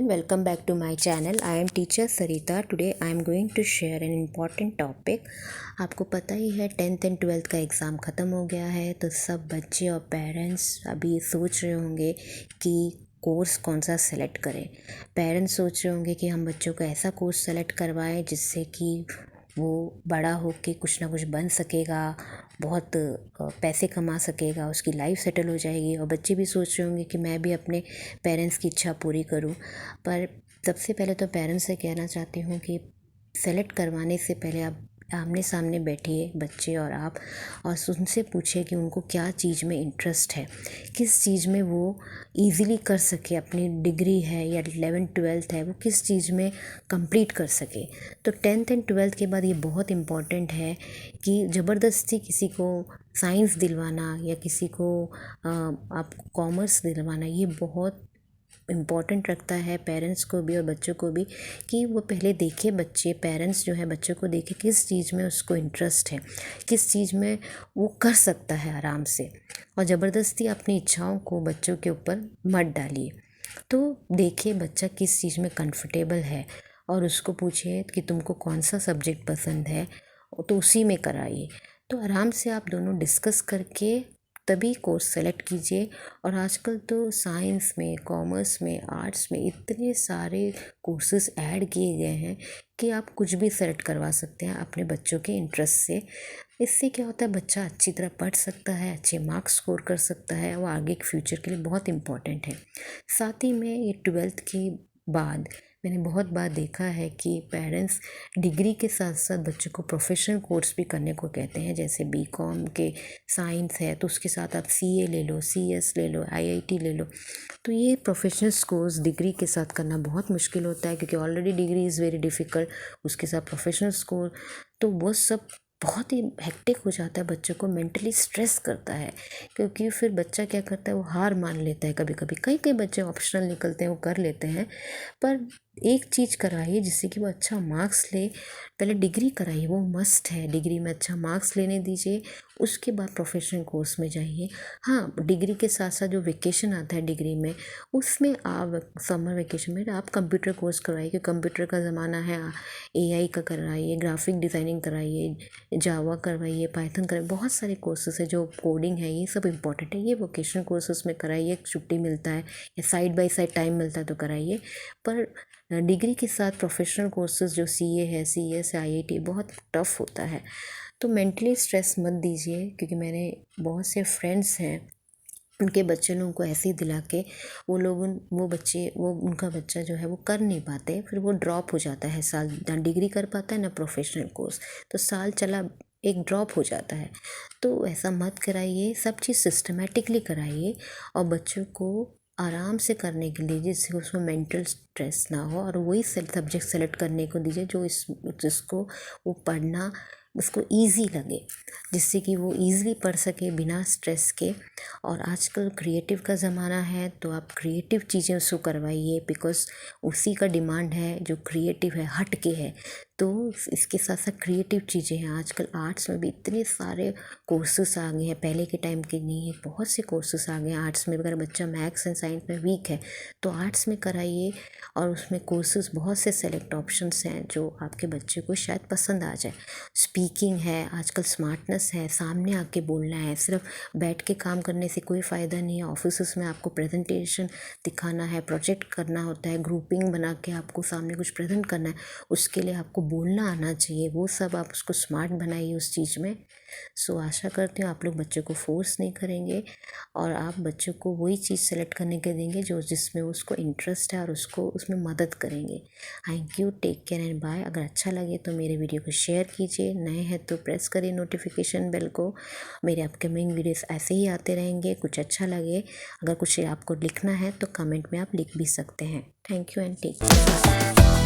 welcome back to my channel. I am teacher Sarita. Today I am going to share an important topic. आपको पता ही है 10th and 12th का exam ख़त्म हो गया है, तो सब बच्चे और पेरेंट्स अभी सोच रहे होंगे कि कोर्स कौन सा सेलेक्ट करें। पेरेंट्स सोच रहे होंगे कि हम बच्चों को ऐसा कोर्स सेलेक्ट करवाएं जिससे कि वो बड़ा होके कुछ ना कुछ बन सकेगा, बहुत पैसे कमा सकेगा, उसकी लाइफ सेटल हो जाएगी। और बच्चे भी सोच रहे होंगे कि मैं भी अपने पेरेंट्स की इच्छा पूरी करूं। पर सबसे पहले तो पेरेंट्स से कहना चाहती हूं कि सेलेक्ट करवाने से पहले आप आमने सामने बैठिए बच्चे और आप, और उनसे पूछिए कि उनको क्या चीज़ में इंटरेस्ट है, किस चीज़ में वो इजीली कर सके, अपनी डिग्री है या 11th 12th है वो किस चीज़ में कंप्लीट कर सके। तो 10th एंड 12th के बाद ये बहुत इम्पॉर्टेंट है कि ज़बरदस्ती किसी को साइंस दिलवाना या किसी को आप कॉमर्स दिलवाना, ये बहुत इम्पॉर्टेंट रखता है पेरेंट्स को भी और बच्चों को भी, कि वो पहले देखे, बच्चे पेरेंट्स जो है बच्चों को देखे किस चीज़ में उसको इंटरेस्ट है, किस चीज़ में वो कर सकता है आराम से। और ज़बरदस्ती अपनी इच्छाओं को बच्चों के ऊपर मत डालिए। तो देखिए बच्चा किस चीज़ में कंफर्टेबल है और उसको पूछिए कि तुमको कौन सा सब्जेक्ट पसंद है, तो उसी में कराइए। तो आराम से आप दोनों डिस्कस करके तभी कोर्स सेलेक्ट कीजिए। और आजकल तो साइंस में, कॉमर्स में, आर्ट्स में इतने सारे कोर्सेज ऐड किए गए हैं कि आप कुछ भी सेलेक्ट करवा सकते हैं अपने बच्चों के इंटरेस्ट से। इससे क्या होता है, बच्चा अच्छी तरह पढ़ सकता है, अच्छे मार्क्स स्कोर कर सकता है, वो आगे के फ्यूचर के लिए बहुत इम्पॉर्टेंट है। साथ ही में ये 12th के बाद मैंने बहुत बार देखा है कि पेरेंट्स डिग्री के साथ साथ बच्चों को प्रोफेशनल कोर्स भी करने को कहते हैं। जैसे बीकॉम के साइंस है तो उसके साथ आप सीए ले लो, सीएस ले लो, आईआईटी ले लो। तो ये प्रोफेशनल कोर्स डिग्री के साथ करना बहुत मुश्किल होता है, क्योंकि already degree is very difficult, उसके साथ प्रोफेशनल कोर्स, तो वो सब बहुत ही हेक्टिक हो जाता है, बच्चों को मेंटली स्ट्रेस करता है। क्योंकि फिर बच्चा क्या करता है, वो हार मान लेता है। कभी कभी कई बच्चे ऑप्शनल निकलते हैं, वो कर लेते हैं। पर एक चीज़ कराइए जिससे कि वो अच्छा मार्क्स ले। पहले डिग्री कराइए, वो मस्ट है, डिग्री में अच्छा मार्क्स लेने दीजिए, उसके बाद प्रोफेशनल कोर्स में जाइए। हाँ, डिग्री के साथ साथ जो वेकेशन आता है डिग्री में, उसमें आप समर वेकेशन में आप कंप्यूटर कोर्स कराइए, क्योंकि कंप्यूटर का ज़माना है। एआई का कराइए, ग्राफिक डिज़ाइनिंग कराइए, जावा करवाइए, पाइथन कराइए, बहुत सारे कोर्सेज है जो कोडिंग है, ये सब इम्पॉर्टेंट है। ये वोकेशनल कोर्सेज में कराइए, छुट्टी मिलता है या साइड बाय साइड टाइम मिलता है तो कराइए। पर डिग्री के साथ प्रोफेशनल कोर्सेज जो सीए है, सीएस है, आईआईटी, बहुत टफ होता है। तो मेंटली स्ट्रेस मत दीजिए, क्योंकि मैंने बहुत से फ्रेंड्स हैं, उनके बच्चे लोगों को ऐसे ही दिला के वो उनका बच्चा जो है वो कर नहीं पाते, फिर वो ड्रॉप हो जाता है साल, ना डिग्री कर पाता है ना प्रोफेशनल कोर्स, तो साल चला एक ड्रॉप हो जाता है। तो ऐसा मत कराइए, सब चीज़ सिस्टमेटिकली कराइए और बच्चों को आराम से करने के लिए, जिससे उसमें मेंटल स्ट्रेस ना हो, और वही सब्जेक्ट सेलेक्ट करने को दीजिए जिसको वो पढ़ना उसको ईजी लगे, जिससे कि वो ईज़िली पढ़ सके बिना स्ट्रेस के। और आजकल क्रिएटिव का ज़माना है, तो आप क्रिएटिव चीज़ें उसको करवाइए, बिकॉज़ उसी का डिमांड है जो क्रिएटिव है, हट के है। तो इसके साथ साथ क्रिएटिव चीज़ें हैं। आजकल आर्ट्स में भी इतने सारे कोर्सेस आ गए हैं, पहले के टाइम के नहीं है, बहुत से कोर्सेस आ गए हैं आर्ट्स में। अगर बच्चा मैथ्स एंड साइंस में वीक है तो आर्ट्स में कराइए, और उसमें कोर्सेज बहुत से सेलेक्ट ऑप्शंस हैं जो आपके बच्चे को शायद पसंद आ जाए। स्पीकिंग है, आजकल स्मार्टनेस है, सामने आके बोलना है, सिर्फ बैठ के काम करने से कोई फ़ायदा नहीं है। ऑफिस में आपको प्रेजेंटेशन दिखाना है, प्रोजेक्ट करना होता है, ग्रुपिंग बना के आपको सामने कुछ प्रेजेंट करना है, उसके लिए आपको बोलना आना चाहिए। वो सब आप उसको स्मार्ट बनाइए उस चीज़ में। सो आशा करती हूँ आप लोग बच्चों को फोर्स नहीं करेंगे और आप बच्चों को वही चीज़ सेलेक्ट करने के देंगे जो जिसमें उसको इंटरेस्ट है, और उसको उसमें मदद करेंगे। Thank you, take care and bye. अगर अच्छा लगे तो मेरे वीडियो को शेयर कीजिए, नए हैं तो प्रेस करिए नोटिफिकेशन बेल को। मेरे अपकमिंग वीडियोस ऐसे ही आते रहेंगे। कुछ अच्छा लगे, अगर कुछ आपको लिखना है तो कमेंट में आप लिख भी सकते हैं। Thank you and take care.